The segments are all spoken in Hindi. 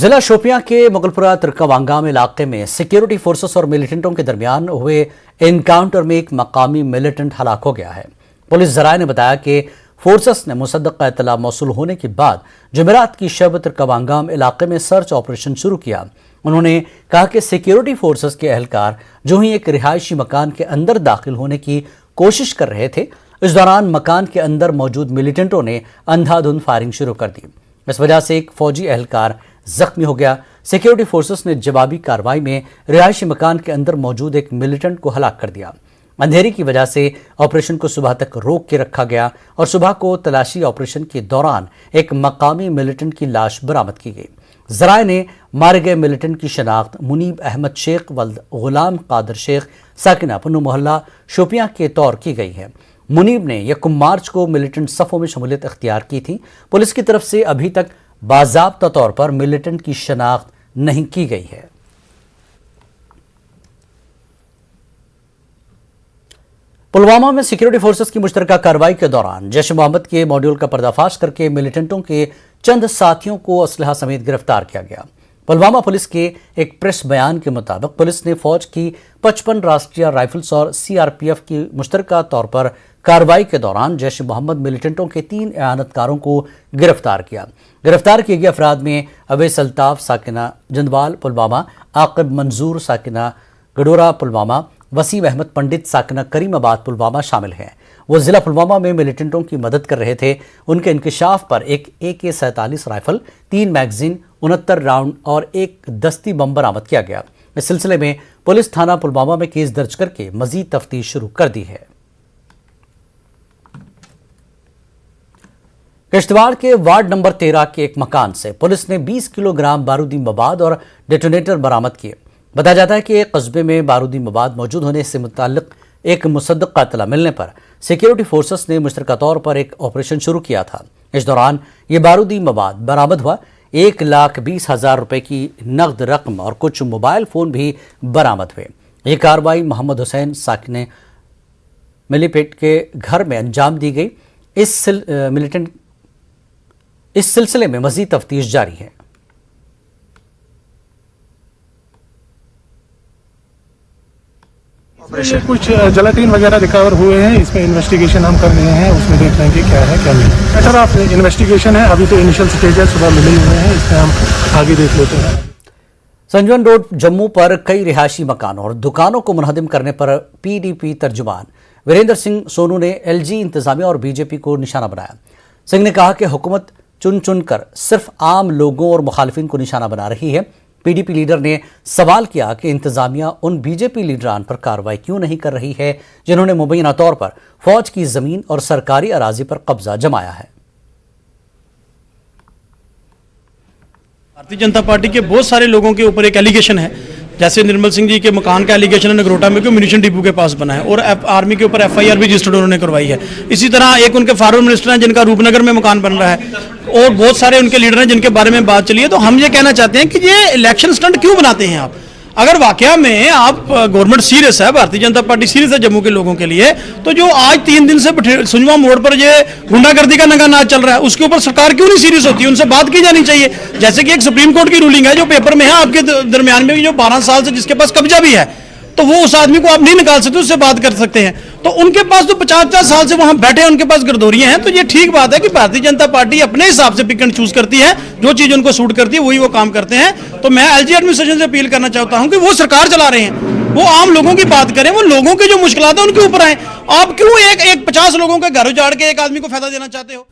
जिला शोपियां के मुगलपुरा तुर्कवांगाम इलाके में सिक्योरिटी फोर्सेस और मिलिटेंटों के दरमियान हुए एनकाउंटर में एक मकामी मिलिटेंट हलाक हो गया है। पुलिस जराये ने बताया कि फोर्सेस ने मुसद्दक़ इत्तला मौसूल होने के बाद जुमेरात की शब तुर्कवांगाम इलाके में सर्च ऑपरेशन शुरू किया। उन्होंने कहा कि सिक्योरिटी फोर्सेस के एहलकार जो ही एक रिहायशी मकान के अंदर दाखिल होने की कोशिश कर रहे थे, इस दौरान मकान के अंदर मौजूद मिलिटेंटों ने अंधाधुंध फायरिंग शुरू कर दी। इस वजह से एक फौजी एहलकार जख्मी हो गया। सिक्योरिटी फोर्सेस ने जवाबी कार्रवाई में रिहायशी मकान के अंदर मौजूद एक मिलिटेंट को हलाक कर दिया। अंधेरे की वजह से ऑपरेशन को सुबह तक रोक के रखा गया और सुबह को तलाशी ऑपरेशन के दौरान एक मकामी मिलिटेंट की लाश बरामद की गई। जराये ने मारे गए मिलिटेंट की शनाख्त मुनीब अहमद शेख वल्द गुलाम कादर शेख साकिना पन्नू मोहल्ला शोपियां के तौर की गई है। मुनीब ने 1 मार्च को मिलिटेंट सफ़ों में शमूलियत अख्तियार की थी। पुलिस की तरफ से अभी तक बाज़ाब्ता तौर पर मिलिटेंट की शनाख्त नहीं की गई है। पुलवामा में सिक्योरिटी फोर्सेस की मुश्तरका कार्रवाई के दौरान जैश मोहम्मद के मॉड्यूल का पर्दाफाश करके मिलिटेंटों के चंद साथियों को असलहा समेत गिरफ्तार किया गया। पुलवामा पुलिस के एक प्रेस बयान के मुताबिक पुलिस ने फौज की 55 राष्ट्रीय राइफल्स और सीआरपीएफ की मुश्तरका तौर पर कार्रवाई के दौरान जैश मोहम्मद मिलिटेंटों के 3 एआनतकारों को गिरफ्तार किया। गिरफ्तार किए गए अफराद में अवैस अल्ताफ साकिना जंदवाल पुलवामा, आकिब मंजूर साकिना गडोरा पुलवामा, वसीम अहमद पंडित साकिना करीमाबाद पुलवामा शामिल हैं। वो जिला पुलवामा में मिलिटेंटों की मदद कर रहे थे। उनके इंकशाफ पर एक AK-47 राइफल, 3 मैगजीन, 69 राउंड और एक दस्ती बम बरामद किया गया। इस सिलसिले में पुलिस थाना पुलवामा में केस दर्ज करके मजीद तफ्तीश शुरू कर दी है। किश्तवाड़ के वार्ड नंबर 13 के एक मकान से पुलिस ने 20 किलोग्राम बारूदी मवाद और डेटोनेटर बरामद किए। बताया जाता है कि कस्बे में बारूदी मवाद मौजूद होने से मुताल्लिक एक मुसद्दक़ इत्तला मिलने पर सिक्योरिटी फोर्सेस ने मुश्तरका तौर पर एक ऑपरेशन शुरू किया था। इस दौरान ये बारूदी मवाद बरामद हुआ। 1,20,000 रुपए की नकद रकम और कुछ मोबाइल फ़ोन भी बरामद हुए। ये कार्रवाई मोहम्मद हुसैन साकिने मिलीपेट के घर में अंजाम दी गई। इस सिलसिले में मजीद तफ्तीश जारी है। ये कुछ जलाटीन वगैरह रिकवर हुए हैं, इसमें इन्वेस्टिगेशन हम कर रहे हैं, उसमें देख लेंगे क्या है क्या नहीं। सर आप इन्वेस्टिगेशन है, अभी तो इनिशियल स्टेज है, सुबह मिले हुए हैं, इसमें हम आगे देख लेते हैं। संजवन रोड जम्मू पर कई रिहायशी मकानों और दुकानों को मुनहदिम करने पर PDP तर्जुमान वीरेंद्र सिंह सोनू ने LG इंतजामिया और BJP को निशाना बनाया। सिंह ने कहा कि हुकूमत चुन चुन कर सिर्फ आम लोगों और मुखालिफिन को निशाना बना रही है। PDP लीडर ने सवाल किया कि इंतजामिया उन BJP लीडरान पर कार्रवाई क्यों नहीं कर रही है जिन्होंने मुबैना तौर पर फौज की जमीन और सरकारी अराजी पर कब्जा जमाया है। भारतीय जनता पार्टी के बहुत सारे लोगों के ऊपर एक एलिगेशन है, जैसे निर्मल सिंह जी के मकान का एलिगेशन है नगरोटा में, क्यों म्यूनिशन डिपो के पास बना है और आर्मी के ऊपर FIR भी रजिस्टर्ड उन्होंने करवाई है। इसी तरह एक उनके फॉरेन मिनिस्टर हैं जिनका रूपनगर में मकान बन रहा है और बहुत सारे उनके लीडर हैं जिनके बारे में बात चली है। तो हम ये कहना चाहते हैं कि ये इलेक्शन स्टंट क्यों बनाते हैं आप? अगर वाकया में आप गवर्नमेंट सीरियस है, भारतीय जनता पार्टी सीरियस है जम्मू के लोगों के लिए, तो जो आज 3 दिन से सुंजवा मोड़ पर ये गुंडागर्दी का नंगा नाच चल रहा है, उसके ऊपर सरकार क्यों नहीं सीरियस होती? उनसे बात की जानी चाहिए। जैसे कि एक सुप्रीम कोर्ट की रूलिंग है जो पेपर में है आपके दरमियान में, जो 12 साल से जिसके पास कब्जा भी है, तो वो उस आदमी को आप नहीं निकाल सकते, उससे बात कर सकते हैं। तो उनके पास तो 50 साल से वहां बैठे हैं, उनके पास गर्दौरियां हैं। तो ये ठीक बात है कि भारतीय जनता पार्टी अपने हिसाब से पिक एंड चूज करती है, जो चीज उनको सूट करती है वही वो काम करते हैं। तो मैं LG एडमिनिस्ट्रेशन से अपील करना चाहता हूं कि वो सरकार चला रहे हैं, वो आम लोगों की बात करें, वो लोगों की जो मुश्किलात है उनके ऊपर आए। आप क्यों एक 50 लोगों के घर उजाड़ के एक आदमी को फायदा देना चाहते हो?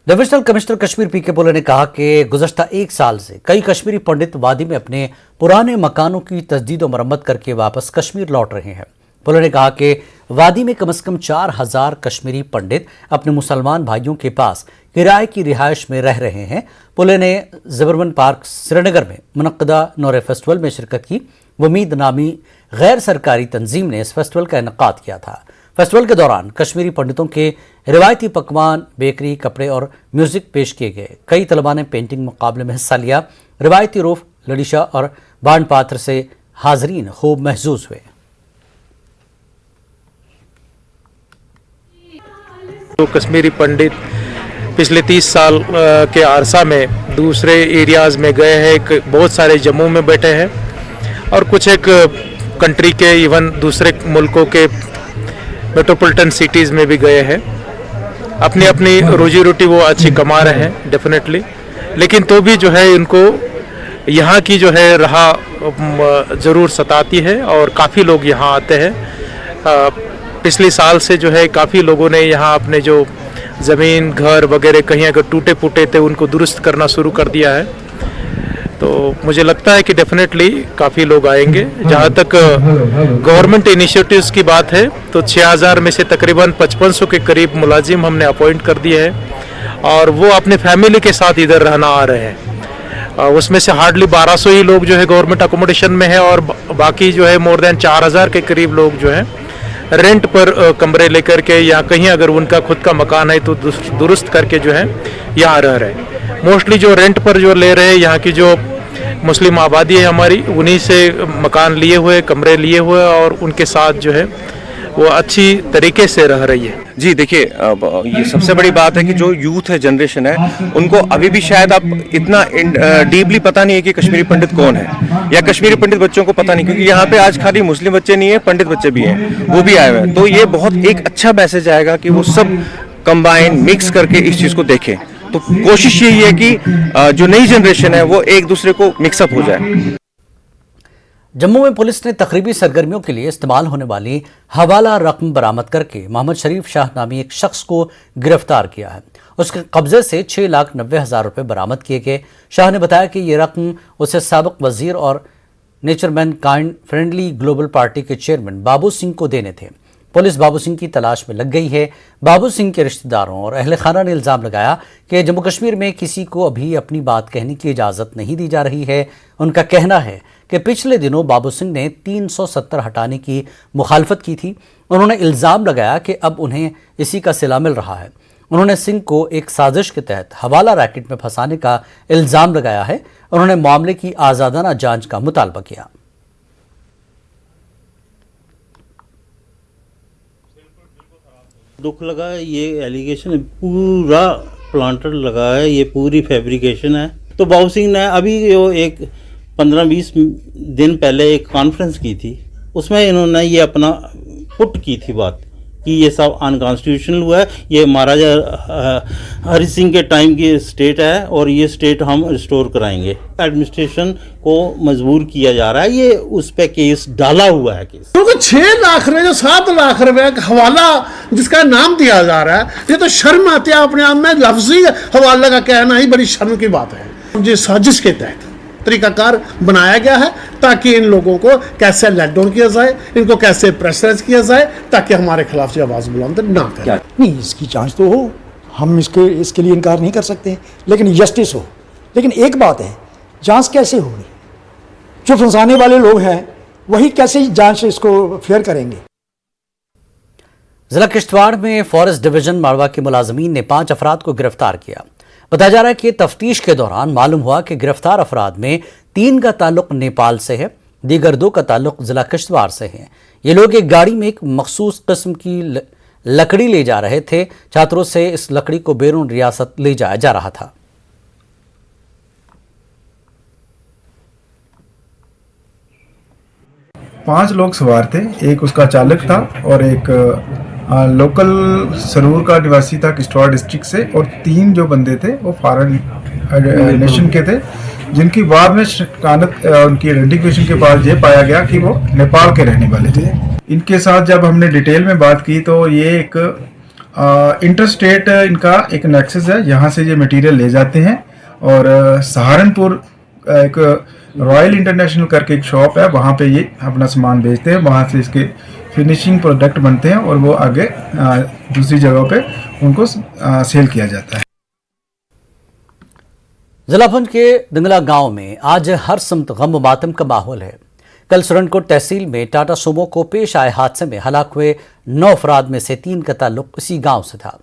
डिविजनल कमिश्नर कश्मीर PK पुले ने कहा कि गुज़श्ता 1 साल से कई कश्मीरी पंडित वादी में अपने पुराने मकानों की तजदीद और मरम्मत करके वापस कश्मीर लौट रहे हैं। पुले ने कहा कि वादी में कम से कम 4,000 कश्मीरी पंडित अपने मुसलमान भाइयों के पास किराए की रिहाइश में रह रहे हैं। पुले ने ज़बरवन पार्क श्रीनगर में मुनक्कदा नौरे फेस्टिवल में शिरकत की। वमीद नामी गैर सरकारी तंजीम ने इस फेस्टिवल का इनेकाद किया था। फेस्टिवल के दौरान कश्मीरी पंडितों के रिवायती पकवान, बेकरी, कपड़े और म्यूजिक पेश किए गए। कई तलबा ने पेंटिंग मुकाबले में हिस्सा लिया। रिवायती रूफ, लड़ीशा और बाण पात्र से हाजरीन खूब महजूज हुए। तो कश्मीरी पंडित पिछले 30 साल के अरसा में दूसरे एरियाज़ में गए हैं, बहुत सारे जम्मू में बैठे हैं और कुछ एक कंट्री के इवन दूसरे मुल्कों के मेट्रोपॉलिटन सिटीज़ में भी गए हैं। अपनी अपनी रोजी रोटी वो अच्छी कमा रहे हैं डेफिनेटली, लेकिन तो भी जो है इनको यहाँ की जो है राह ज़रूर सताती है और काफ़ी लोग यहाँ आते हैं। पिछले साल से जो है काफ़ी लोगों ने यहाँ अपने जो ज़मीन घर वगैरह कहीं अगर टूटे फूटे थे उनको दुरुस्त करना शुरू कर दिया है। तो मुझे लगता है कि डेफिनेटली काफ़ी लोग आएंगे। जहाँ तक गवर्नमेंट इनिशिएटिव्स की बात है तो 6000 में से तकरीबन 5500 के करीब मुलाजिम हमने अपॉइंट कर दिए हैं और वो अपने फैमिली के साथ इधर रहना आ रहे हैं। उसमें से हार्डली 1200 ही लोग जो है गवर्नमेंट अकोमोडेशन में है और बाकी जो है मोर देन 4000 के करीब लोग जो है रेंट पर कमरे लेकर के या कहीं अगर उनका खुद का मकान है तो दुरुस्त करके जो है यहाँ रह रहे हैं। मोस्टली जो रेंट पर जो ले रहे हैं यहाँ की जो मुस्लिम आबादी है हमारी, उन्हीं से मकान लिए हुए कमरे लिए हुए और उनके साथ जो है वो अच्छी तरीके से रह रही है। जी देखिए, ये सबसे बड़ी बात है कि जो यूथ है, जनरेशन है, उनको अभी भी शायद आप इतना डीपली पता नहीं है कि कश्मीरी पंडित कौन है या कश्मीरी पंडित बच्चों को पता नहीं, क्योंकि यहाँ पे आज खाली मुस्लिम बच्चे नहीं है, पंडित बच्चे भी हैं, वो भी आए हुए हैं। तो ये बहुत एक अच्छा मैसेज आएगा कि वो सब कंबाइन मिक्स करके इस चीज़ को देखें। तो कोशिश यही है कि जो नई जनरेशन है वो एक दूसरे को मिक्सअप हो जाए। जम्मू में पुलिस ने तकरीबी सरगर्मियों के लिए इस्तेमाल होने वाली हवाला रकम बरामद करके मोहम्मद शरीफ शाह नामी एक शख्स को गिरफ्तार किया है। उसके कब्जे से 6,90,000 रुपये बरामद किए गए। शाह ने बताया कि ये रकम उसे साबिक वजीर और नेचरमैन काइंड फ्रेंडली ग्लोबल पार्टी के चेयरमैन बाबू सिंह को देने थे। पुलिस बाबू सिंह की तलाश में लग गई है। बाबू सिंह के रिश्तेदारों और अहले खाना ने इल्ज़ाम लगाया कि जम्मू कश्मीर में किसी को अभी अपनी बात कहने की इजाज़त नहीं दी जा रही है। उनका कहना है कि पिछले दिनों बाबू सिंह ने 370 हटाने की मुखालफत की थी। उन्होंने इल्ज़ाम लगाया कि अब उन्हें इसी का सिला मिल रहा है। उन्होंने सिंह को एक साजिश के तहत हवाला रैकेट में फंसाने का इल्ज़ाम लगाया है। उन्होंने मामले की आज़ादाना जांच का मुतालबा किया। दुख लगा, ये एलिगेशन पूरा प्लांटर लगा है, ये पूरी फैब्रिकेशन है। तो बाबू सिंह ने अभी जो एक 15-20 दिन पहले एक कॉन्फ्रेंस की थी, उसमें इन्होंने ये अपना पुट की थी बात कि ये सब अनकॉन्स्टिट्यूशनल हुआ है, ये महाराजा हरि सिंह के टाइम की स्टेट है और ये स्टेट हम रिस्टोर कराएंगे। एडमिनिस्ट्रेशन को मजबूर किया जा रहा है, ये उस पर केस डाला हुआ है केस। क्योंकि 6 लाख रुपए जो 7 लाख रुपए हवाला जिसका नाम दिया जा रहा है, ये तो शर्म आती है अपने आप में। लफ्जी हवाला का कहना ही बड़ी शर्म की बात है। ये साजिश के तहत तरीकाकार बनाया गया है ताकि इन लोगों को कैसे लेट डाउन किया जाए, इनको कैसे प्रेशराइज किया जाए ताकि हमारे खिलाफ ये आवाज़ बुलंद ना करें। नहीं, इसकी जांच तो हो, हम इसके लिए इनकार नहीं कर सकते, लेकिन जस्टिस हो। लेकिन एक बात है, जांच कैसे होगी? जो फंसाने वाले लोग हैं वही कैसे जांच इसको फेयर करेंगे? जिला किश्तवाड़ में फॉरेस्ट डिवीजन मारवा के मुलाजमीन ने 5 अफराद को गिरफ्तार किया। बताया जा रहा है कि तफ्तीश के दौरान मालूम हुआ कि गिरफ्तार अफराद में 3 का ताल्लुक नेपाल से है, दीगर 2 का ताल्लुक जिला किश्तवाड़ से है। ये लोग एक गाड़ी में एक मखसूस किस्म की लकड़ी ले जा रहे थे। छात्रों से इस लकड़ी को बैरून रियासत ले जाया जा रहा था। पांच लोग सवार थे, एक उसका चालक था और एक लोकल सरूर का निवासी था किश्तवाड़ डिस्ट्रिक्ट से, और 3 जो बंदे थे वो फॉरेन नेशन के थे, जिनकी बाद में उनकी आइडेंटिफिकेशन के बाद ये पाया गया कि वो नेपाल के रहने वाले थे। इनके साथ जब हमने डिटेल में बात की तो ये एक इंटरस्टेट इनका एक नेक्सस है, यहाँ से ये मटेरियल ले जाते हैं और सहारनपुर एक रॉयल इंटरनेशनल करके एक शॉप है, वहाँ पे ये अपना सामान बेचते हैं, वहाँ से इसके फिनिशिंग प्रोडक्ट बनते हैं और वो आगे दूसरी जगह पे उनको सेल किया जाता है। जिला पुंछ के दंगला गांव में आज हर समत गम मातम का माहौल है। कल सुरनकोट तहसील में टाटा सुमो को पेश आए हादसे में हलाक हुए 9 अफराद में से 3 का ताल्लुक इसी गांव से था।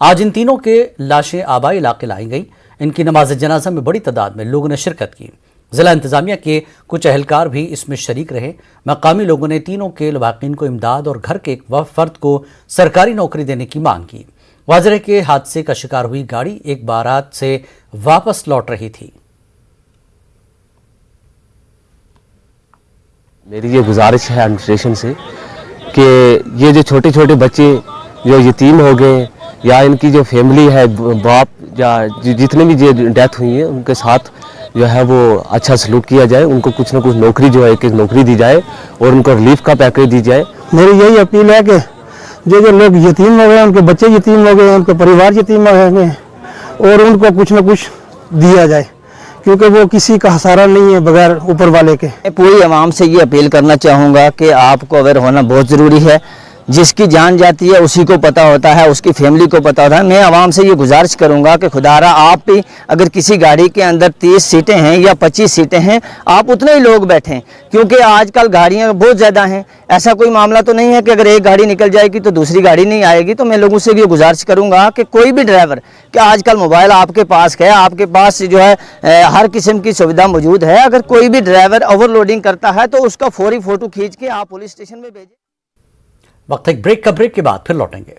आज इन तीनों के लाशें आबाई इलाके लाई गई। इनकी नमाज जनाजा में बड़ी तादाद में लोगों ने शिरकत की। जिला इंतजामिया के कुछ अहलकार भी इसमें शरीक रहे। मकामी लोगों ने तीनों के लवाकिन को इमदाद और घर के एक फर्द को सरकारी नौकरी देने की मांग की। वाजरे के हादसे का शिकार हुई गाड़ी एक बारात से वापस लौट रही थी। मेरी ये गुजारिश है एडमिनिस्ट्रेशन से कि ये जो छोटे छोटे बच्चे जो यतीम हो गए या इनकी जो फैमिली है, बाप या जितने भी जो डेथ हुई है, उनके साथ जो है वो अच्छा सलूक किया जाए, उनको कुछ ना कुछ नौकरी जो है एक नौकरी दी जाए और उनको रिलीफ का पैकेज दी जाए। मेरी यही अपील है कि जो लोग यतीम हो गए, उनके बच्चे यतीम हो गए, उनके परिवार यतीम हो गए और उनको कुछ ना कुछ दिया जाए, क्योंकि वो किसी का सहारा नहीं है बगैर ऊपर वाले के। मैं पूरी आवाम से ये अपील करना चाहूँगा कि आपको अवेयर होना बहुत ज़रूरी है। जिसकी जान जाती है उसी को पता होता है, उसकी फैमिली को पता होता है। मैं आवाम से ये गुजारिश करूँगा कि खुदारा आप भी अगर किसी गाड़ी के अंदर 30 सीटें हैं या 25 सीटें हैं, आप उतने ही लोग बैठें, क्योंकि आजकल गाड़ियाँ बहुत ज़्यादा हैं। ऐसा कोई मामला तो नहीं है कि अगर एक गाड़ी निकल जाएगी तो दूसरी गाड़ी नहीं आएगी। तो मैं लोगों से ये गुजारिश करूँगा कि कोई भी ड्राइवर, कि आजकल मोबाइल आपके पास है, आपके पास जो है हर किस्म की सुविधा मौजूद है। अगर कोई भी ड्राइवर ओवरलोडिंग करता है तो उसका फौरी फ़ोटो खींच के आप पुलिस स्टेशन में भेजें। वक्त एक ब्रेक का, ब्रेक के बाद फिर लौटेंगे।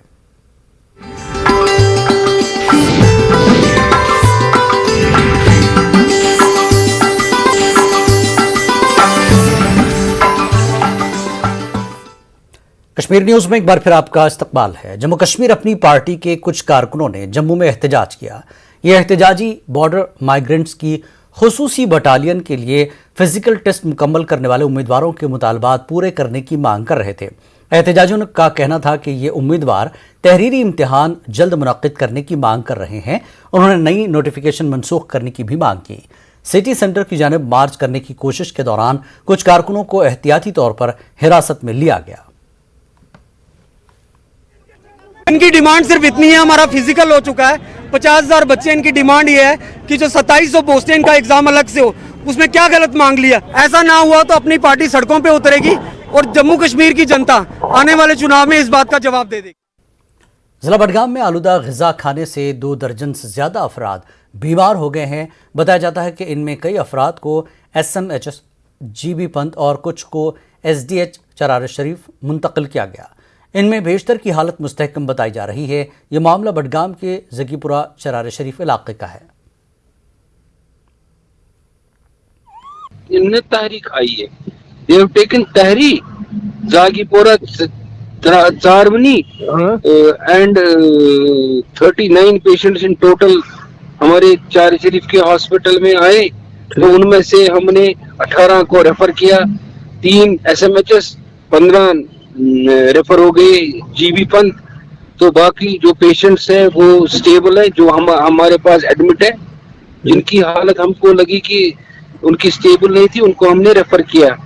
कश्मीर न्यूज में एक बार फिर आपका इस्तकबाल है। जम्मू कश्मीर अपनी पार्टी के कुछ कारकुनों ने जम्मू में एहतजाज किया। यह एहतजाजी बॉर्डर माइग्रेंट्स की खुसूसी बटालियन के लिए फिजिकल टेस्ट मुकम्मल करने वाले उम्मीदवारों के मुतालबात पूरे करने की मांग कर रहे थे। एहतजाजियों का कहना था कि ये उम्मीदवार तहरीरी इम्तिहान जल्द मुनक्किद करने की मांग कर रहे हैं। उन्होंने नई नोटिफिकेशन मनसूख करने की भी मांग की। सिटी सेंटर की जानिब मार्च करने की कोशिश के दौरान कुछ कारकुनों को एहतियाती तौर पर हिरासत में लिया गया। इनकी डिमांड सिर्फ इतनी है, हमारा फिजिकल हो चुका है, 50,000 बच्चे। इनकी डिमांड ये है कि जो 2700 पोस्टें इनका एग्जाम अलग से हो, उसमें क्या गलत मांग लिया। ऐसा ना हुआ तो अपनी पार्टी सड़कों पे उतरेगी और जम्मू कश्मीर की जनता आने वाले चुनाव में इस बात का जवाब दे देगी। जिला बडगाम में आलूदा ग़िज़ा खाने से 2 दर्जन से ज्यादा अफराद बीमार हो गए हैं। बताया जाता है कि इनमें कई अफराद को SMHS GB पंत और कुछ को SDH चरार शरीफ मुंतकिल किया गया। इनमें बेशतर की हालत मुस्तहकम बताई जा रही है। यह मामला बडगाम के जकीपुरा चरार शरीफ इलाके का है। इनने तहरीक आई है, they have taken तहरीक Jagipura Charwani and 39 patients in total हमारे चार शरीफ के हॉस्पिटल में आए। तो उनमें से हमने 18 को रेफर किया, 3 SMHS, 15 रेफर हो गए GB पंत। तो बाकी जो पेशेंट्स हैं वो स्टेबल है, जो हमारे पास एडमिट है, जिनकी हालत हमको लगी कि उनकी स्टेबल नहीं थी, उनको हमने रेफर किया।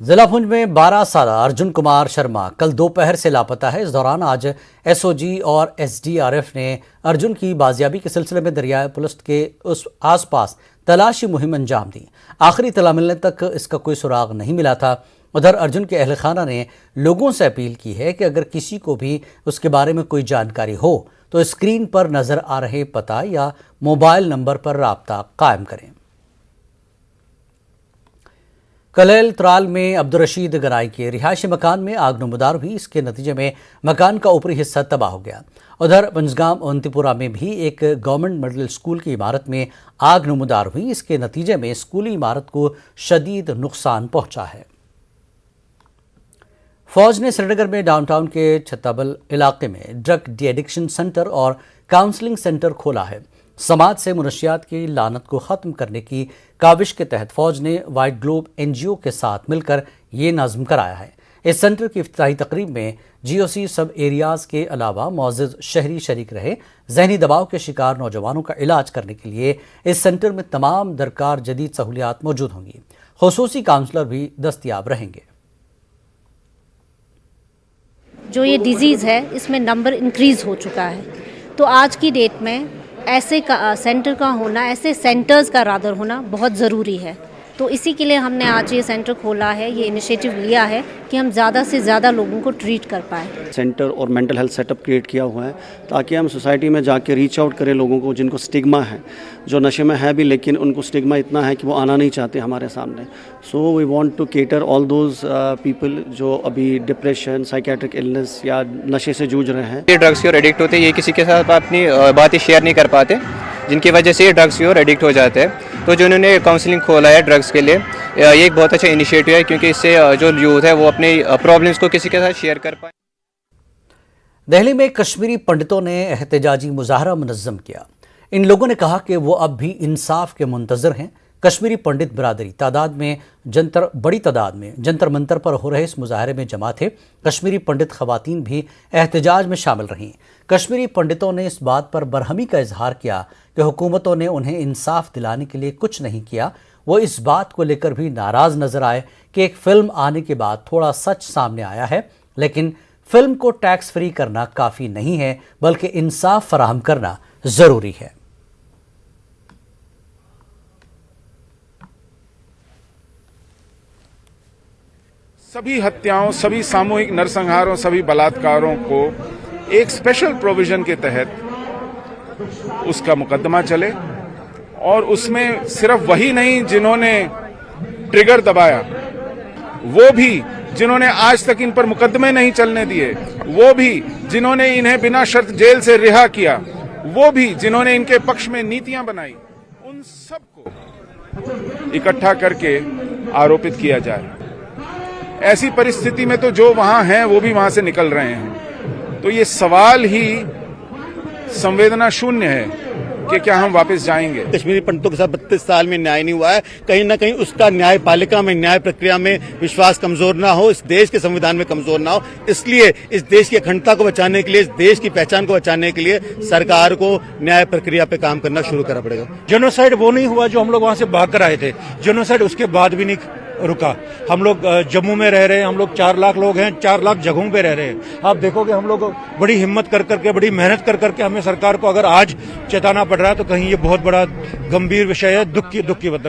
जिला पुंछ में 12 साल अर्जुन कुमार शर्मा कल दोपहर से लापता है। इस दौरान आज SOG और SDRF ने अर्जुन की बाजियाबी के सिलसिले में दरियाए पुलिस के उस आसपास तलाशी मुहिम अंजाम दी। आखिरी तला मिलने तक इसका कोई सुराग नहीं मिला था। उधर अर्जुन के अहल खाना ने लोगों से अपील की है कि अगर किसी को भी उसके बारे में कोई जानकारी हो तो स्क्रीन पर नजर आ रहे पता या मोबाइल नंबर पर राब्ता कायम करें। कलेल त्राल में अब्दुल रशीद गनाई के रिहायशी मकान में आग नमदार हुई। इसके नतीजे में मकान का ऊपरी हिस्सा तबाह हो गया। उधर पंजगाम अवंतीपुरा में भी एक गवर्नमेंट मिडिल स्कूल की इमारत में आग नमदार हुई। इसके नतीजे में स्कूली इमारत को शदीद नुकसान पहुंचा है। फौज ने श्रीनगर में डाउनटाउन के छत्ताबल इलाके में ड्रग डी एडिक्शन सेंटर और काउंसलिंग सेंटर खोला है। समाज से मुनशियात की लानत को ख़त्म करने की काविश के तहत फौज ने वाइट ग्लोब NGO के साथ मिलकर ये नज़्म कराया है। इस सेंटर की इफ्तिताही तकरीब में GOC सब एरियाज़ के अलावा मुअज़्ज़ज़ शहरी शरीक रहे। जहनी दबाव के शिकार नौजवानों का इलाज करने के लिए इस सेंटर में तमाम दरकार जदीद सहूलियात मौजूद होंगी। खुसूसी काउंसलर भी दस्तयाब रहेंगे। जो ये डिज़ीज़ है इसमें नंबर इंक्रीज़ हो चुका है, तो आज की डेट में ऐसे सेंटर का होना, ऐसे सेंटर्स का रादर होना बहुत ज़रूरी है। तो इसी के लिए हमने आज ये सेंटर खोला है, ये इनिशिएटिव लिया है कि हम ज़्यादा से ज़्यादा लोगों को ट्रीट कर पाएँ। सेंटर और मेंटल हेल्थ सेटअप क्रिएट किया हुआ है ताकि हम सोसाइटी में जाके रीच आउट करें लोगों को जिनको स्टिग्मा है, जो नशे में है भी लेकिन उनको स्टिग्मा इतना है कि वो आना नहीं चाहते हमारे सामने। So we want to cater all those people जो अभी डिप्रेशन, साइकेट्रिक इलनेस या नशे से जूझ रहे हैं। ये ड्रग्स की ओर एडिक्ट होते हैं, ये किसी के साथ अपनी बातें शेयर नहीं कर पाते, जिनकी वजह से ये ड्रग्स की ओर एडिक्ट हो जाते हैं। तो जो उन्होंने काउंसलिंग खोला है ड्रग्स के लिए, ये एक बहुत अच्छा इनिशिएटिव है क्योंकि इससे जो यूथ है वो अपने प्रॉब्लम्स को किसी के साथ शेयर कर पाए। दिल्ली में कश्मीरी पंडितों ने एहतजाजी मुजाहरा मुनज़्ज़म किया। इन लोगों ने कहा कि वो अब भी इंसाफ के मुंतज़र हैं। कश्मीरी पंडित बरादरी बड़ी तादाद में जंतर मंतर पर हो रहे इस मुजाहरे में जमा थे। कश्मीरी पंडित ख़वातीन भी एहतजाज में शामिल रहीं। कश्मीरी पंडितों ने इस बात पर बरहमी का इजहार किया कि हुकूमतों ने उन्हें इंसाफ दिलाने के लिए कुछ नहीं किया। वो इस बात को लेकर भी नाराज़ नजर आए कि एक फ़िल्म आने के बाद थोड़ा सच सामने आया है, लेकिन फ़िल्म को टैक्स फ्री करना काफ़ी नहीं है, बल्कि इंसाफ फराहम करना ज़रूरी है। सभी हत्याओं, सभी सामूहिक नरसंहारों, सभी बलात्कारों को एक स्पेशल प्रोविजन के तहत उसका मुकदमा चले और उसमें सिर्फ वही नहीं जिन्होंने ट्रिगर दबाया, वो भी जिन्होंने आज तक इन पर मुकदमे नहीं चलने दिए, वो भी जिन्होंने इन्हें बिना शर्त जेल से रिहा किया, वो भी जिन्होंने इनके पक्ष में नीतियां बनाई, उन सबको इकट्ठा करके आरोपित किया जाए। ऐसी परिस्थिति में तो जो वहां हैं वो भी वहां से निकल रहे हैं। तो ये सवाल ही संवेदना शून्य है कि क्या हम वापस जाएंगे। कश्मीरी पंडितों के साथ 32 साल में न्याय नहीं हुआ है। कहीं ना कहीं उसका न्यायपालिका में, न्याय प्रक्रिया में विश्वास कमजोर ना हो, इस देश के संविधान में कमजोर ना हो। इसलिए इस देश की अखंडता को बचाने के लिए, इस देश की पहचान को बचाने के लिए सरकार को न्याय प्रक्रिया पे काम करना शुरू करना पड़ेगा। जेनोसाइड वो नहीं हुआ जो हम लोग वहां से भाग कर आए थे। जेनोसाइड उसके बाद भी नहीं रुका। हम लोग जम्मू में रह रहे हैं, हम लोग 4 लाख लोग हैं, 4 लाख जगहों पे रह रहे हैं। आप देखोगे हम लोग बड़ी हिम्मत कर करके, बड़ी मेहनत कर करके हमें सरकार को अगर आज चेताना पड़ रहा है तो कहीं ये बहुत बड़ा गंभीर विषय है, दुख की बात।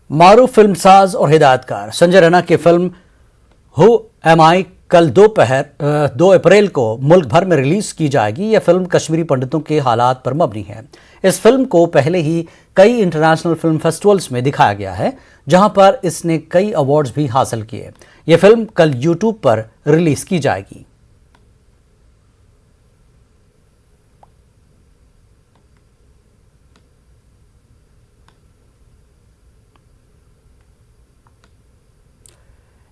मारूफ फिल्मसाज और हिदायतकार संजय रैना की फिल्म हु एम आई कल 2 अप्रैल को मुल्क भर में रिलीज की जाएगी। यह फिल्म कश्मीरी पंडितों के हालात पर मबनी है। इस फिल्म को पहले ही कई इंटरनेशनल फिल्म फेस्टिवल्स में दिखाया गया है, जहां पर इसने कई अवार्ड्स भी हासिल किए। यह फिल्म कल यूट्यूब पर रिलीज की जाएगी।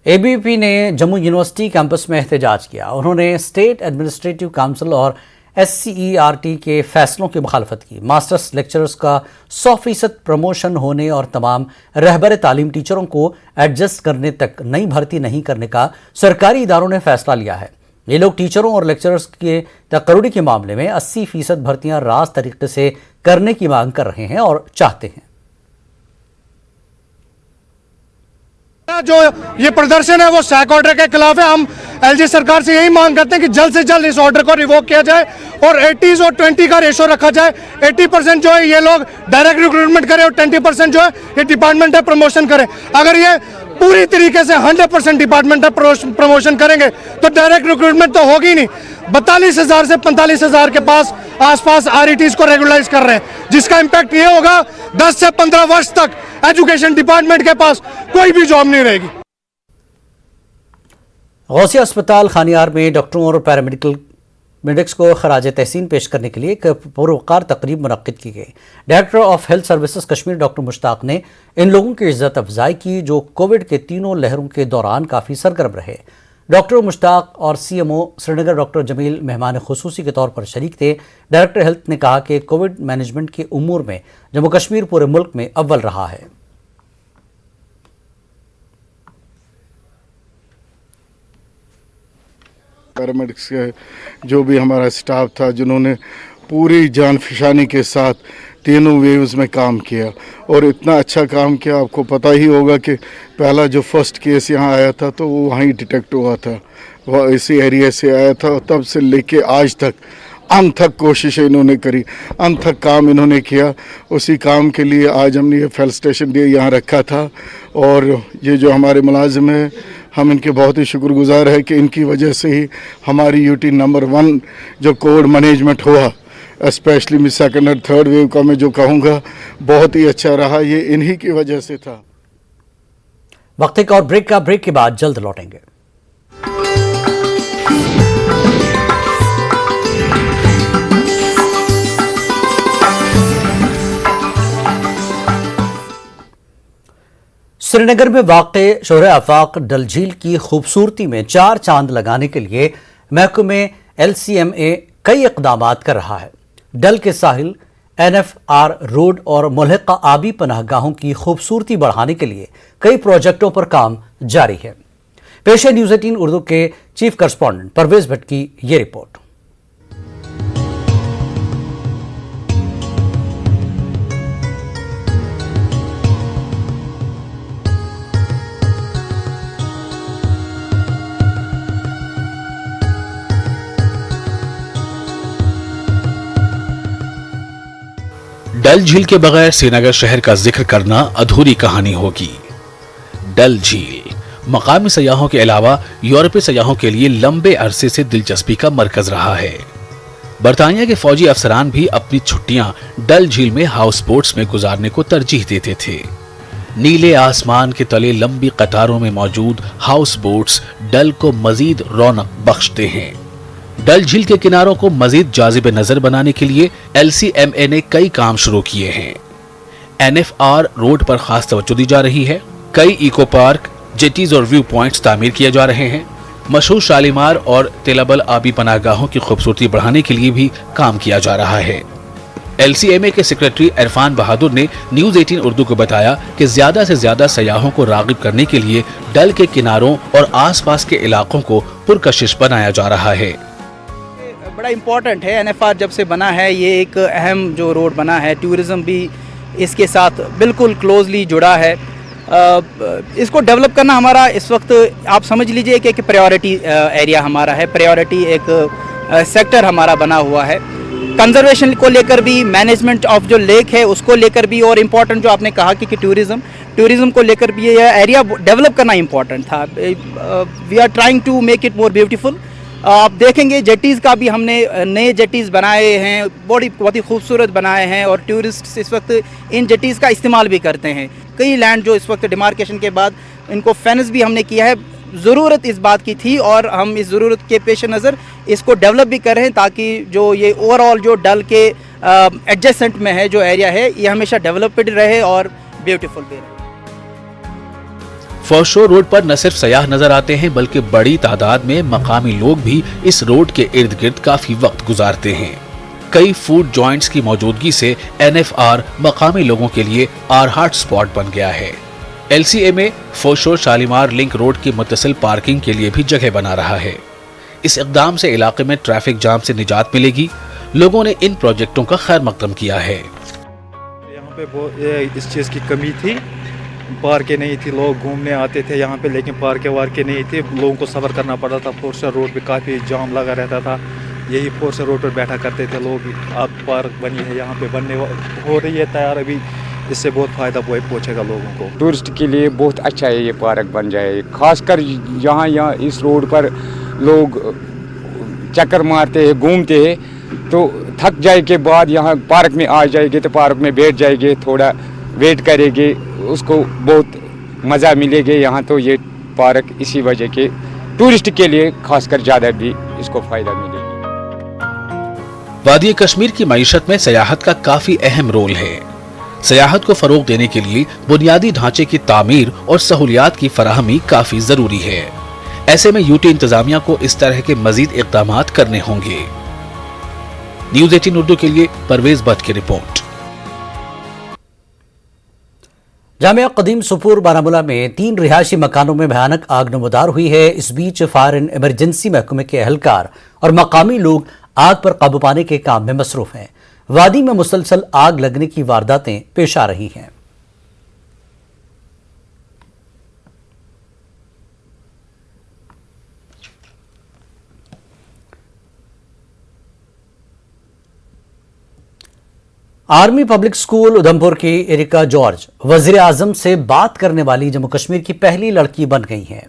एबीवीपी ने जम्मू यूनिवर्सिटी कैंपस में एहतजाज किया। उन्होंने स्टेट एडमिनिस्ट्रेटिव काउंसिल और SCERT के फैसलों की मुखालफत की। मास्टर्स लेक्चरर्स का 100% प्रमोशन होने और तमाम रहबर तालीम टीचरों को एडजस्ट करने तक नई भर्ती नहीं करने का सरकारी इदारों ने फैसला लिया है। ये लोग टीचरों और लेक्चरर्स के तकर्री के मामले में 80% भर्तियां रास्त तरीके से करने की मांग कर रहे हैं और चाहते हैं। जो ये प्रदर्शन है वो सैक ऑर्डर के खिलाफ है। हम LG सरकार से यही मांग करते हैं कि जल्द से जल्द इस ऑर्डर को रिवोक किया जाए और 80 और 20 का रेशो रखा जाए। 80% जो है ये लोग डायरेक्ट रिक्रूटमेंट करें और 20% जो है ये डिपार्टमेंट है प्रमोशन करें। अगर ये पूरी तरीके से 100% डिपार्टमेंट है प्रमोशन करेंगे तो डायरेक्ट रिक्रूटमेंट तो होगी नहीं। 42,000 से 45,000 के आसपास RETs को रेगुलराइज कर रहे हैं, जिसका इम्पैक्ट ये होगा 10 से 15 वर्ष तक एजुकेशन डिपार्टमेंट के पास कोई भी जॉब नहीं रहेगी। गौसिया अस्पताल खानियार में डॉक्टरों और पैरामेडिक्स को खराज तहसीन पेश करने के लिए एक पुरवकार तकरीब मुनक्किद की गई। Director of health services Kashmir doctor Mushtaq ने इन लोगों की इज्जत अफजाई की जो कोविड के तीनों लहरों के दौरान काफ़ी सरगर्म रहे। डॉक्टर मुश्ताक और CMO श्रीनगर डॉक्टर जमील मेहमान खुसूसी के तौर पर शरीक थे। डायरेक्टर हेल्थ ने कहा कि कोविड मैनेजमेंट के उमूर में जम्मू कश्मीर पूरे मुल्क में अव्वल रहा है। पैरामेडिक्स के जो भी हमारा स्टाफ था, जिन्होंने पूरी जान फिशानी के साथ तीनों वेव्स में काम किया और इतना अच्छा काम किया। आपको पता ही होगा कि पहला जो फर्स्ट केस यहाँ आया था तो वो वहीं डिटेक्ट हुआ था, वह इसी एरिया से आया था। तब से लेके आज तक अनथक कोशिश इन्होंने करी, अनथक काम इन्होंने किया। उसी काम के लिए आज हमने ये फेल स्टेशन डे यहाँ रखा था। और ये जो हमारे मुलाजिम हैं, हम इनके बहुत ही शुक्रगुजार है कि इनकी वजह से ही हमारी यूटी नंबर 1 जो कोविड मैनेजमेंट हुआ, स्पेशली मैं सेकंड और थर्ड वेव का मैं जो कहूँगा बहुत ही अच्छा रहा, ये इन्हीं की वजह से था। वक्त एक और ब्रेक के बाद जल्द लौटेंगे। श्रीनगर में वाक़े शोहर आफाक डल झील की खूबसूरती में 4 चांद लगाने के लिए महकमे LCMA कई इक़दाम कर रहा है। डल के साहिल, NFR रोड और मुल्हिका आबी पनाहगाहों की खूबसूरती बढ़ाने के लिए कई प्रोजेक्टों पर काम जारी है। पेश है न्यूज़ 18 उर्दू के चीफ करस्पॉन्डेंट परवेज भट्ट की ये रिपोर्ट। डल झील के बगैर श्रीनगर शहर का जिक्र करना अधूरी कहानी होगी। डल झील मकामी सयाहों के अलावा यूरोपीय सयाहों के लिए लंबे अरसे से दिलचस्पी का मरकज रहा है। बरतानिया के फौजी अफसरान भी अपनी छुट्टियां डल झील में हाउस बोट्स में गुजारने को तरजीह देते थे। नीले आसमान के तले लंबी कतारों में मौजूद हाउस बोट्स डल को मजीद रौनक बख्शते हैं। डल झील के किनारों को मजीद जाजिब नजर बनाने के लिए LCMA ने कई काम शुरू किए हैं। NFR रोड पर खास तवज्जो दी जा रही है। कई इको पार्क, जेटीज और व्यू पॉइंट्स तामीर किए जा रहे हैं। मशहूर शालीमार और तिलाबल आबी पनाहगाहों की खूबसूरती बढ़ाने के लिए भी काम किया जा रहा है। LCMA के सेक्रेटरी इरफान बहादुर ने न्यूज़ 18 उर्दू को बताया कि ज्यादा से ज्यादा सयाहों को रागिब करने के लिए डल के किनारों और आसपास के इलाकों को पुरकशिश बनाया जा रहा है। बड़ा इम्पोर्टेंट है। NFR जब से बना है, ये एक अहम जो रोड बना है, टूरिज़म भी इसके साथ बिल्कुल क्लोजली जुड़ा है। इसको डेवलप करना हमारा इस वक्त आप समझ लीजिए कि एक प्रायोरिटी एरिया हमारा है, प्रायोरिटी एक सेक्टर हमारा बना हुआ है। कंजर्वेशन को लेकर भी, मैनेजमेंट ऑफ जो लेक है उसको लेकर भी, और इम्पोर्टेंट जो आपने कहा कि टूरिज़म को लेकर भी ये एरिया डेवलप करना इम्पोर्टेंट था। We are trying to make it more beautiful. आप देखेंगे जेटीज़ का भी हमने नए जेटीज़ बनाए हैं, बहुत ही खूबसूरत बनाए हैं, और टूरिस्ट इस वक्त इन जेटीज़ का इस्तेमाल भी करते हैं। कई लैंड जो इस वक्त डिमार्केशन के बाद इनको फेंस भी हमने किया है। ज़रूरत इस बात की थी और हम इस ज़रूरत के पेश नज़र इसको डेवलप भी कर रहे हैं, ताकि जो ये ओवरऑल जो डल के एडजेसेंट में है जो एरिया है, ये हमेशा डेवलप्ड रहे और ब्यूटीफुल भी रहे। फॉरशोर रोड पर न सिर्फ सयाह नजर आते हैं, बल्कि बड़ी तादाद में मकामी लोग भी इस रोड के इर्द गिर्द काफी वक्त गुजारते हैं। कई फूड जॉइंट्स की मौजूदगी से NFR मकामी लोगों के लिए हॉट स्पॉट बन गया है। LCMA फॉरशोर शालीमार लिंक रोड की मुत्तसिल पार्किंग के लिए भी जगह बना रहा है। इस इक़दाम से इलाके में ट्रैफिक जाम से निजात मिलेगी। लोगों ने इन प्रोजेक्टों का खैर मकदम किया है। यहाँ पे इस चीज़ की कमी थी, पार्कें नहीं थी, लोग घूमने आते थे यहाँ पे, लेकिन पार्कें वार्कें नहीं थी, लोगों को सफ़र करना पड़ता था। फॉरशोर रोड पे काफ़ी जाम लगा रहता था, यही फॉरशोर रोड पर बैठा करते थे लोग। अब पार्क बनी है यहाँ पे, बनने हो रही है तैयार, अभी इससे बहुत फ़ायदा पहुँचेगा लोगों को। टूरिस्ट के लिए बहुत अच्छा है ये पार्क बन जाए, खासकर यहाँ इस रोड पर लोग चक्कर मारते हैं, घूमते हैं, तो थक जाए के बाद यहाँ पार्क में आ जाएंगे तो पार्क में बैठ जाएंगे, थोड़ा वेट करेंगे, उसको बहुत मज़ा मिलेगा। यहाँ तो ये पार्क इसी वजह के टूरिस्ट के लिए खासकर ज़्यादा भी इसको फ़ायदा मिलेगा। वादी कश्मीर की मईशत में सयाहत का काफी अहम रोल है। सयाहत को फरोग देने के लिए बुनियादी ढांचे की तामीर और सहूलियात की फराहमी काफी जरूरी है। ऐसे में यूटी इंतजामिया को इस तरह के मजीद इक़दामात करने होंगे। न्यूज़ 18 उर्दू के लिए परवेज भट्ट की रिपोर्ट। जामिया कदीम सुपुर बारामूला में 3 रिहायशी मकानों में भयानक आग नमूदार हुई है। इस बीच फायर एंड इमरजेंसी महकमे के एहलकार और मकामी लोग आग पर काबू पाने के काम में मसरूफ हैं। वादी में मुसलसल आग लगने की वारदातें पेश आ रही हैं। आर्मी पब्लिक स्कूल उधमपुर की एरिका जॉर्ज वजीर आजम से बात करने वाली जम्मू कश्मीर की पहली लड़की बन गई हैं।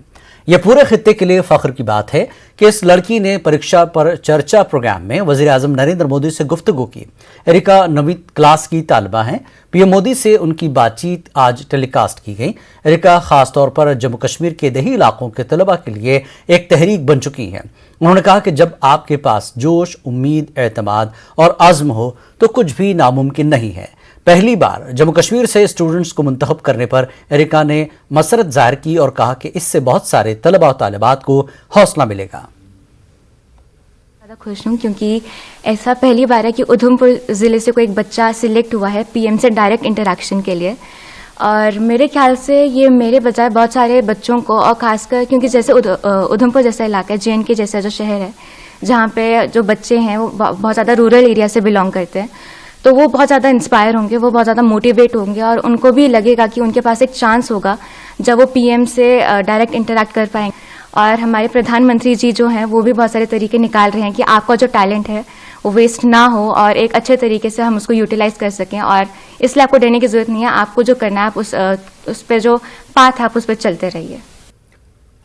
यह पूरे खित्ते के लिए फख्र की बात है कि इस लड़की ने परीक्षा पर चर्चा प्रोग्राम में वजीर आजम नरेंद्र मोदी से गुफ्तगू की। एरिका 9वीं क्लास की तालिबा हैं। पीएम मोदी से उनकी बातचीत आज टेलीकास्ट की गई। एरिका खासतौर पर जम्मू कश्मीर के दही इलाकों के तलबा के लिए एक तहरीक बन चुकी हैं। उन्होंने कहा कि जब आपके पास जोश, उम्मीद, एतमाद और अज़्म हो तो कुछ भी नामुमकिन नहीं है। पहली बार जम्मू कश्मीर से स्टूडेंट्स को मुंतखब करने पर एरिका ने मसरत जाहिर की और कहा कि इससे बहुत सारे तलबा और तालिबात को हौसला मिलेगा। ज़्यादा खुश हूँ क्योंकि ऐसा पहली बार है कि उधमपुर ज़िले से कोई एक बच्चा सिलेक्ट हुआ है पीएम से डायरेक्ट इंटरेक्शन के लिए। और मेरे ख्याल से ये मेरे बजाय बहुत सारे बच्चों को, और खासकर क्योंकि जैसे उधमपुर जैसा इलाका है, JNK जैसा जो शहर है, जहाँ पे जो बच्चे हैं वो बहुत ज़्यादा रूरल एरिया से बिलोंग करते हैं, तो वो बहुत ज़्यादा इंस्पायर होंगे, वो बहुत ज़्यादा मोटिवेट होंगे और उनको भी लगेगा कि उनके पास एक चांस होगा जब वो पीएम से डायरेक्ट इंटरेक्ट कर पाएंगे। और हमारे प्रधानमंत्री जी जो हैं वो भी बहुत सारे तरीके निकाल रहे हैं कि आपका जो टैलेंट है वो वेस्ट ना हो और एक अच्छे तरीके से हम उसको यूटिलाइज कर सकें। और इसलिए आपको डरने की जरूरत नहीं है, आपको जो करना है आप उस पर जो पाथ है आप उस पर चलते रहिए।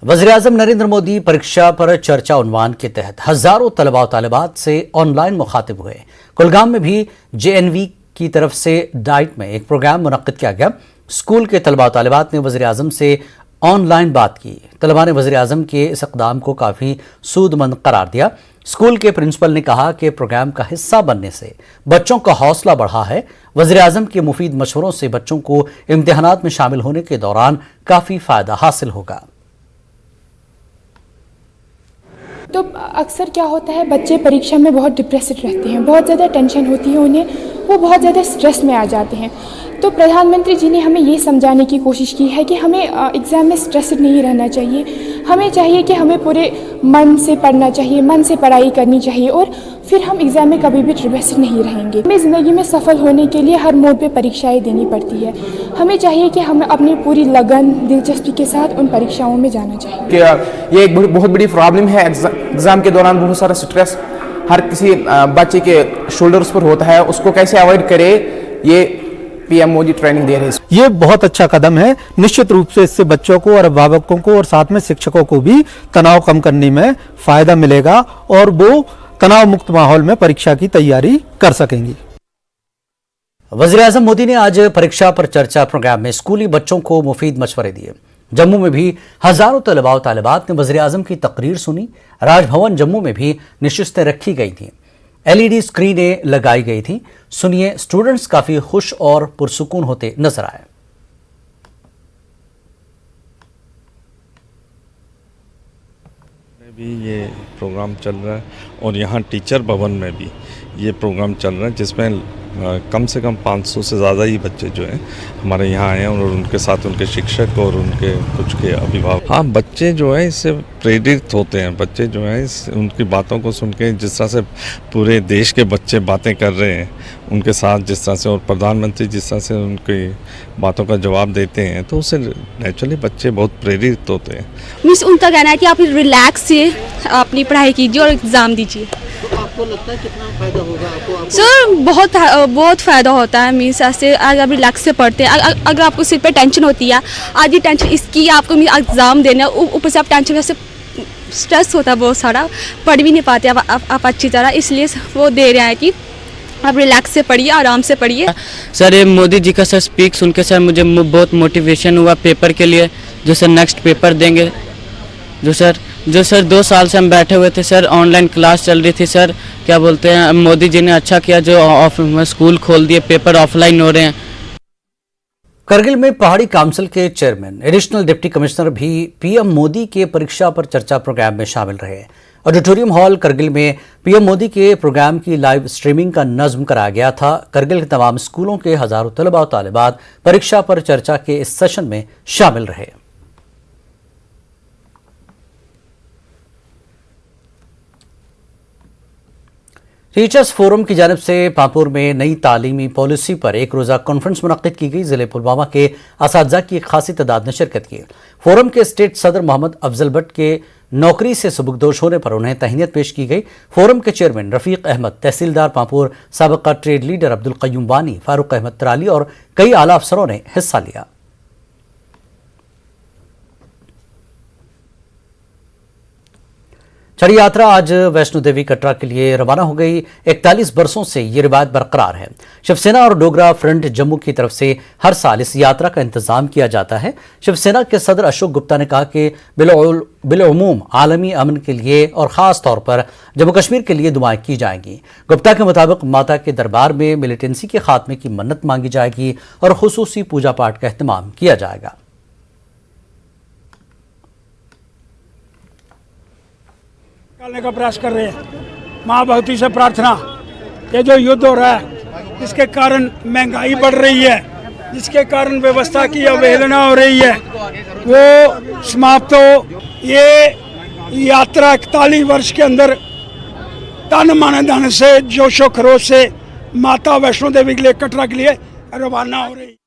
वज़ीर-ए-आज़म नरेंद्र मोदी परीक्षा पर चर्चा उन्वान के तहत हजारों तलबा और तालिबात से ऑनलाइन मुखातिब हुए। कुलगाम में भी JNV की तरफ से डाइट में एक प्रोग्राम मुनक्किद किया गया। स्कूल के तलबा और तालिबात ने वज़ीर-ए-आज़म से ऑनलाइन बात की। तलबा ने वज़ीर-ए-आज़म के इस इक़दाम को काफ़ी सूदमंद करार दिया। स्कूल के प्रिंसिपल ने कहा कि प्रोग्राम का हिस्सा बनने से बच्चों का हौसला बढ़ा है। वज़ीर-ए-आज़म के मुफीद मशवरों से बच्चों को इम्तिहानात में शामिल होने के दौरान काफ़ी फ़ायदा हासिल होगा। तो अक्सर क्या होता है, बच्चे परीक्षा में बहुत डिप्रेस्ड रहते हैं, बहुत ज़्यादा टेंशन होती है उन्हें, वो बहुत ज़्यादा स्ट्रेस में आ जाते हैं। तो प्रधानमंत्री जी ने हमें ये समझाने की कोशिश की है कि हमें एग्ज़ाम में स्ट्रेस्ड नहीं रहना चाहिए। हमें चाहिए कि हमें पूरे मन से पढ़ना चाहिए, मन से पढ़ाई करनी चाहिए और फिर हम एग्ज़ाम में कभी भी डिप्रेस्ड नहीं रहेंगे। हमें ज़िंदगी में सफल होने के लिए हर मोड़ पे परीक्षाएं देनी पड़ती है। हमें चाहिए कि हमें अपनी पूरी लगन, दिलचस्पी के साथ उन परीक्षाओं में जाना चाहिए। ये एक बहुत बड़ी प्रॉब्लम है। एग्ज़ाम के दौरान बहुत सारा स्ट्रेस हर किसी बच्चे के शोल्डर्स पर होता है, उसको कैसे अवॉइड करे, ये पीएम मोदी ट्रेनिंग दे रहे हैं। ये बहुत अच्छा कदम है। निश्चित रूप से इससे बच्चों को और अभिभावकों को और साथ में शिक्षकों को भी तनाव कम करने में फायदा मिलेगा और वो तनाव मुक्त माहौल में परीक्षा की तैयारी कर सकेंगी। वज़ीर-ए-आज़म मोदी ने आज परीक्षा पर चर्चा प्रोग्राम में स्कूली बच्चों को मुफीद मशवरे दिए। जम्मू में भी हजारों तलबा और तालिबात ने वज़ीर-ए-आज़म की तकरीर सुनी। राजभवन जम्मू में भी नशिस्तें रखी गई थीं, LED स्क्रीनें लगाई गई थी। सुनिए, स्टूडेंट्स काफी खुश और पुरसुकून होते नजर आए। भी ये प्रोग्राम चल रहा है और यहाँ टीचर भवन में भी ये प्रोग्राम चल रहा है जिसमें कम से कम 500 से ज़्यादा ही बच्चे जो हैं हमारे यहाँ आए हैं और उनके साथ उनके शिक्षक और उनके कुछ के अभिभावक। हाँ, बच्चे जो है इससे प्रेरित होते हैं। बच्चे जो है उनकी बातों को सुन के, जिस तरह से पूरे देश के बच्चे बातें कर रहे हैं उनके साथ, जिस तरह से, और प्रधानमंत्री जिस तरह से उनकी बातों का जवाब देते हैं, तो उससे नेचुरली बच्चे बहुत प्रेरित होते हैं। मीन्स उनका कहना है कि आप रिलैक्स से अपनी पढ़ाई कीजिए और एग्ज़ाम दीजिए। तो आपको लगता है कितना फ़ायदा होगा आपको? सर बहुत फ़ायदा होता है। मीन्स ऐसे आज आप रिलैक्स से पढ़ते हैं। अगर आपको सिर पे टेंशन होती है, आधी टेंशन इसकी आपको एग्ज़ाम देना, ऊपर से आप टेंशन से स्ट्रेस होता है बहुत सारा, पढ़ भी नहीं पाते आप अच्छी तरह, इसलिए वो दे रहे हैं कि आप रिलैक्स से पढ़िए, आराम से पढ़िए। सर ये मोदी जी का सर स्पीक सुन के सर मुझे बहुत मोटिवेशन हुआ पेपर के लिए, जो सर नेक्स्ट पेपर देंगे। जो सर 2 साल से हम बैठे हुए थे सर, ऑनलाइन क्लास चल रही थी सर, क्या बोलते हैं, मोदी जी ने अच्छा किया जो स्कूल खोल दिए, पेपर ऑफलाइन हो रहे हैं। करगिल में पहाड़ी काउंसिल के चेयरमैन, एडिशनल डिप्टी कमिश्नर भी पीएम मोदी के परीक्षा पर चर्चा प्रोग्राम में शामिल रहे। ऑडिटोरियम हॉल करगिल में पीएम मोदी के प्रोग्राम की लाइव स्ट्रीमिंग का नज़्म कराया गया था। करगिल के तमाम स्कूलों के हजारों तलबा और तालिबात परीक्षा पर चर्चा के इस सेशन में शामिल रहे। टीचर्स फोरम की जानिब से पापुर में नई तालीमी पॉलिसी पर एक रोज़ा कॉन्फ्रेंस मुनक्किद की गई। जिले पुलवामा के असातिज़ा की एक खासी तादाद ने शिरकत की। फोरम के स्टेट सदर मोहम्मद अफजल भट्ट के नौकरी से सुबुकदोश होने पर उन्हें तहनीत पेश की गई। फोरम के चेयरमैन रफीक अहमद, तहसीलदार पांपुर, साबिका ट्रेड लीडर अब्दुल कय्यूम वानी, फारूक अहमद तराली और कई आला अफसरों ने हिस्सा लिया। छड़ी यात्रा आज वैष्णो देवी कटरा के लिए रवाना हो गई। 41 बरसों से ये रिवायत बरकरार है। शिवसेना और डोगरा फ्रंट जम्मू की तरफ से हर साल इस यात्रा का इंतजाम किया जाता है। शिवसेना के सदर अशोक गुप्ता ने कहा कि बिलउमूम आलमी अमन के लिए और ख़ास तौर पर जम्मू कश्मीर के लिए दुआएं की जाएंगी। गुप्ता के मुताबिक माता के दरबार में मिलिटेंसी के खात्मे की मन्नत मांगी जाएगी और खुसूसी पूजा पाठ का एहतमाम किया जाएगा। निकालने का प्रयास कर रहे हैं। माँ भगवती से प्रार्थना, ये जो युद्ध हो रहा है जिसके कारण महंगाई बढ़ रही है, जिसके कारण व्यवस्था की अवहेलना हो रही है, वो समाप्त हो। ये यात्रा 41 वर्ष के अंदर तन मन धन से जोशो खरोश से माता वैष्णो देवी के लिए, कटरा के लिए रवाना हो रही।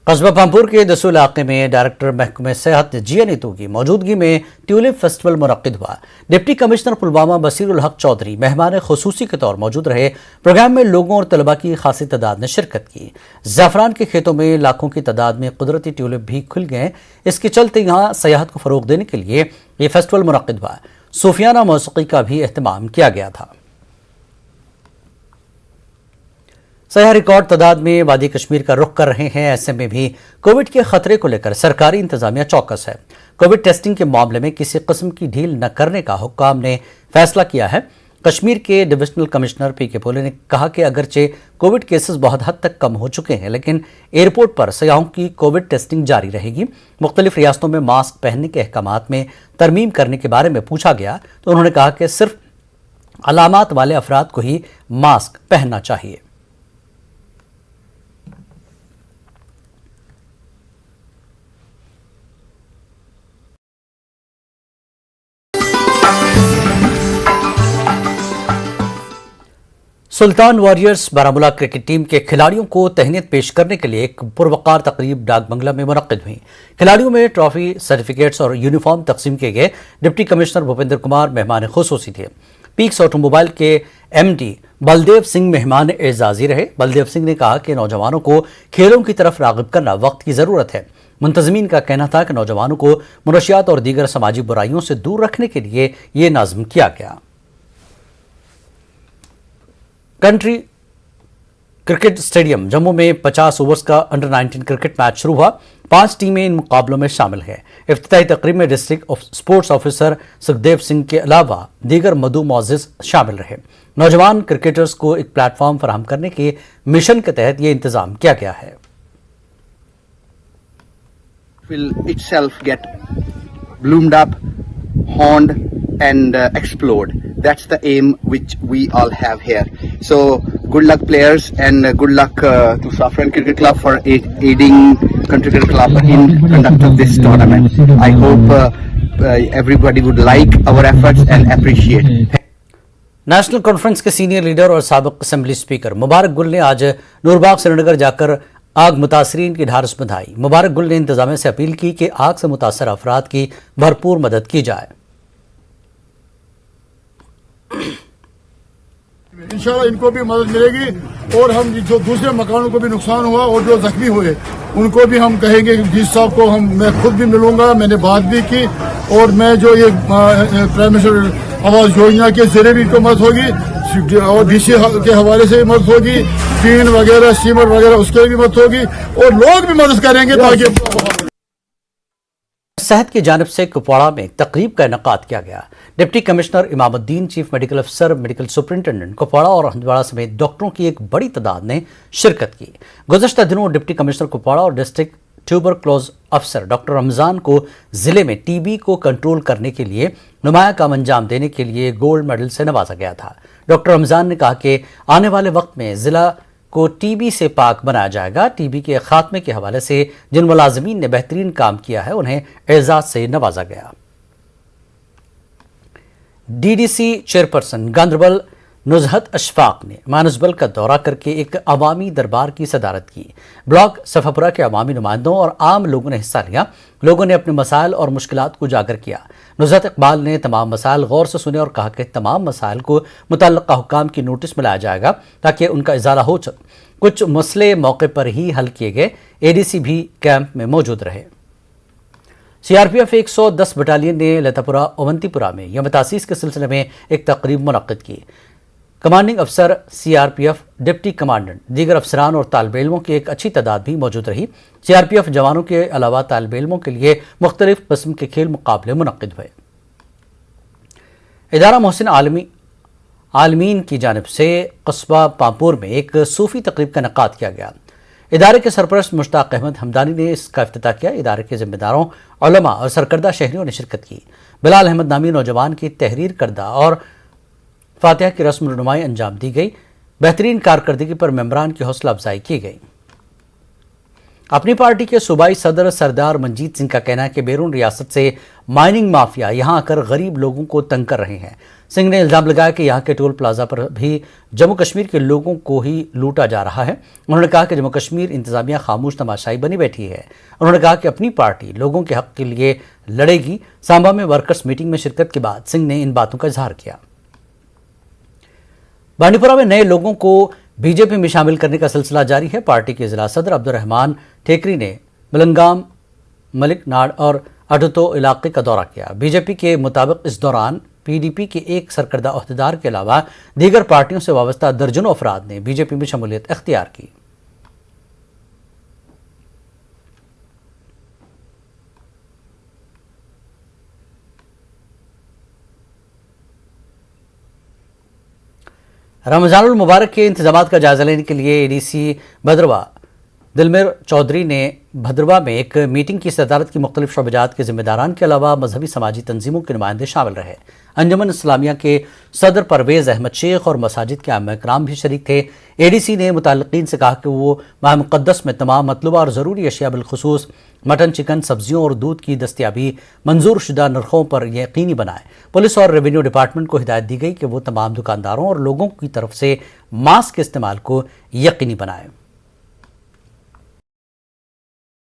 कस्बा पांपुर के दसू इलाके में डायरेक्टर महकमे सेहत जिया नीतू की मौजूदगी में ट्यूलिप फेस्टिवल मुनक्किद हुआ। डिप्टी कमिश्नर पुलवामा बसीरुल हक चौधरी मेहमान खुसूसी के तौर मौजूद रहे। प्रोग्राम में लोगों और तलबा की खासी तादाद ने शिरकत की। ज़ाफ़रान के खेतों में लाखों की तादाद में कुदरती ट्यूलिप भी खुल गए। इसके चलते यहाँ सयाहत को फ़रोग देने के लिए ये फेस्टिवल मुनक्किद हुआ। सूफियाना मौसीकी का भी एहतमाम किया गया था। सयाह रिकॉर्ड तादाद में वादी कश्मीर का रुख कर रहे हैं। ऐसे में भी कोविड के खतरे को लेकर सरकारी इंतजामिया चौकस है। कोविड टेस्टिंग के मामले में किसी किस्म की ढील न करने का हुक्काम ने फैसला किया है। कश्मीर के डिविजनल कमिश्नर पीके पोले ने कहा कि अगरचे कोविड केसेस बहुत हद तक कम हो चुके हैं, लेकिन एयरपोर्ट पर सयाहों की कोविड टेस्टिंग जारी रहेगी। मुख्तलिफ रियासतों में मास्क पहनने के अहकामात में तरमीम करने के बारे में पूछा गया तो उन्होंने कहा कि सिर्फ अलामात वाले अफराद को ही मास्क पहनना चाहिए। सुल्तान वॉरियर्स बारामूला क्रिकेट टीम के खिलाड़ियों को तहनीत पेश करने के लिए एक पुरवकार तकरीब डाक बंगला में मुनक्किद हुई। खिलाड़ियों में ट्रॉफी, सर्टिफिकेट्स और यूनिफॉर्म तकसीम किए गए। डिप्टी कमिश्नर भूपेंद्र कुमार मेहमान खुसूसी थे। पीक्स ऑटोमोबाइल के एमडी बलदेव सिंह मेहमान एजाजी रहे। बलदेव सिंह ने कहा कि नौजवानों को खेलों की तरफ राग़िब करना वक्त की ज़रूरत है। मुंतज़मीन का कहना था कि नौजवानों को मुनशियात और दीगर समाजी बुराइयों से दूर रखने के लिए ये नाज़्म किया गया। कंट्री क्रिकेट स्टेडियम जम्मू में 50 ओवर्स का अंडर 19 क्रिकेट मैच शुरू हुआ। 5 टीमें इन मुकाबलों में शामिल हैं। इफ्तिताही तकरीब में district sports officer Sukhdev Singh के अलावा दीगर मधु मोअज़्ज़िज़ शामिल रहे। नौजवान क्रिकेटर्स को एक प्लेटफॉर्म फराहम करने के मिशन के तहत ये इंतजाम किया गया है। Will itself get bloomed up, horned and explode. That's the aim which we all have here. So good luck players and good luck to Saffron Cricket Club for aiding Country Cricket Club in conduct of this tournament. I hope everybody would like our efforts and appreciate. National conference के सीनियर लीडर और साबिक असेंबली स्पीकर मुबारक गुल ने आज नूरबाग श्रीनगर जाकर आग मुतासरीन की ढारस बंधाई। मुबारक गुल ने इंतजामिया से अपील की कि आग से मुतासर अफराद की भरपूर मदद की जाए। इंशाल्लाह इनको भी मदद मिलेगी और हम जो दूसरे मकानों को भी नुकसान हुआ और जो जख्मी हुए उनको भी हम कहेंगे। डीसी साहब को मैं खुद भी मिलूंगा, मैंने बात भी की और मैं जो ये प्राइम मिनिस्टर आवास योजना के जरिए भी इनको मदद होगी और डीसी के हवाले से भी मदद होगी, टीन वगैरह सीमेंट वगैरह उसके भी मदद होगी और लोग भी मदद करेंगे ताकि। सेहत की जानिब से कुपवाड़ा में तकरीब का इनेकाद किया गया। Deputy commissioner Imamuddin, chief medical अफसर, मेडिकल सुपरिंटेंडेंट कुपवाड़ा और हंदवाड़ा समेत डॉक्टरों की एक बड़ी तादाद ने शिरकत की। गुज़श्ता दिनों डिप्टी कमिश्नर कुपवाड़ा और डिस्ट्रिक्ट ट्यूबरक्लोज अफसर डॉक्टर रमज़ान को जिले में टीबी को कंट्रोल करने के लिए नुमाया काम अंजाम देने के लिए गोल्ड मेडल से नवाजा गया था। डॉक्टर रमज़ान ने कहा कि आने वाले वक्त में जिला को टीबी से पाक बनाया जाएगा। टीबी के खात्मे के हवाले से जिन मुलाजमीन ने बेहतरीन काम किया है उन्हें एजाज से नवाजा गया। डीडीसी चेयरपर्सन गांधरबल नुज़हत अशफाक ने मानसबल का दौरा करके एक अवामी दरबार की सदारत की। ब्लॉक सफापुरा के अवामी नुमाइंदों और आम लोगों ने हिस्सा लिया। लोगों ने अपने मसाइल और मुश्किलात को उजागर किया। नुज़हत इकबाल ने तमाम मसाइल गौर से सुने और कहा कि तमाम मसाइल को मुतल्लिक़ा हुक्काम की नोटिस में लाया जाएगा ताकि उनका इजाला हो सके। कुछ मसले मौके पर ही हल किए गए। एडीसी भी कैंप में मौजूद रहे। सीआरपीएफ 110 बटालियन ने लतापुरा अवंतीपुरा में यौम तासीस के सिलसिले में एक तकरीब मुनक्किद की। कमांडिंग अफसर सीआरपीएफ, डिप्टी कमांडेंट, दीगर अफसरान और तालिब इल्मों की एक अच्छी तादाद भी मौजूद रही। सीआरपीएफ जवानों के अलावा तालिब इल्मों के लिए मुख्तलिफ किस्म के खेल मुकाबले मुनक्किद हुए। इदारा मोहसिन आलमीन की जानिब से कस्बा पामपुर में एक सूफी तकरीब का इनेकाद किया गया। इदारे के सरपरस्त मुश्ताक अहमद हमदानी ने इसका इफ्तिताह किया। इदारे के जिम्मेदारों, उलमा और सरकर्दा शहरियों ने शिरकत की। बिलाल अहमद नामी नौजवान की तहरीर करदा और फातिहा की रस्म नुमाई अंजाम दी गई। बेहतरीन कारकर्दगी पर मेंबरान की हौसला अफजाई की गई। अपनी पार्टी के सूबाई सदर सरदार मंजीत सिंह का कहना है कि बैरून रियासत से माइनिंग माफिया यहां आकर गरीब लोगों को तंग कर रहे हैं। सिंह ने इल्जाम लगाया कि यहां के टोल प्लाजा पर भी जम्मू कश्मीर के लोगों को ही लूटा जा रहा है। उन्होंने कहा कि जम्मू कश्मीर इंतजामिया खामोश तमाशाई बनी बैठी है। उन्होंने कहा कि अपनी पार्टी लोगों के हक के लिए लड़ेगी। सांबा में वर्कर्स मीटिंग में शिरकत के बाद सिंह ने इन बातों का इजहार किया। बांडीपुरा में नए लोगों को बीजेपी में शामिल करने का सिलसिला जारी है। पार्टी के जिला सदर अब्दुर्रहमान ठेकरी ने मलंगाम, मलिक नाड़ और अडतो इलाके का दौरा किया। बीजेपी के मुताबिक इस दौरान पीडीपी के एक सरकर्दा ओहदेदार के अलावा दीगर पार्टियों से वाबस्ता दर्जनों अफराद ने बीजेपी में शमूलियत इख्तियार की। रमजानुल मुबारक के इंतजामात का जायजा लेने के लिए एडीसी भद्रवा दिलमेर चौधरी ने भद्रवा में एक मीटिंग की सदारत की। मुख्तलिफ शोबजात के जिम्मेदारान के अलावा मजहबी समाजी तंजीमों के नुमाइंदे शामिल रहे। अंजुमन इस्लामिया के सदर परवेज़ अहमद शेख और मसाजिद के आम इकराम भी शरीक थे। एडीसी ने मुताल्लिकीन से कहा कि वो माह मुक़द्दस में तमाम मतलूबा और ज़रूरी अशिया बिलखुसूस मटन, चिकन, सब्जियों और दूध की दस्तियाबी मंजूर शुदा नरखों पर यकीनी बनाए। पुलिस और रेवेन्यू डिपार्टमेंट को हिदायत दी गई कि वो तमाम दुकानदारों और लोगों की तरफ से मास्क के इस्तेमाल को यकीनी बनाए।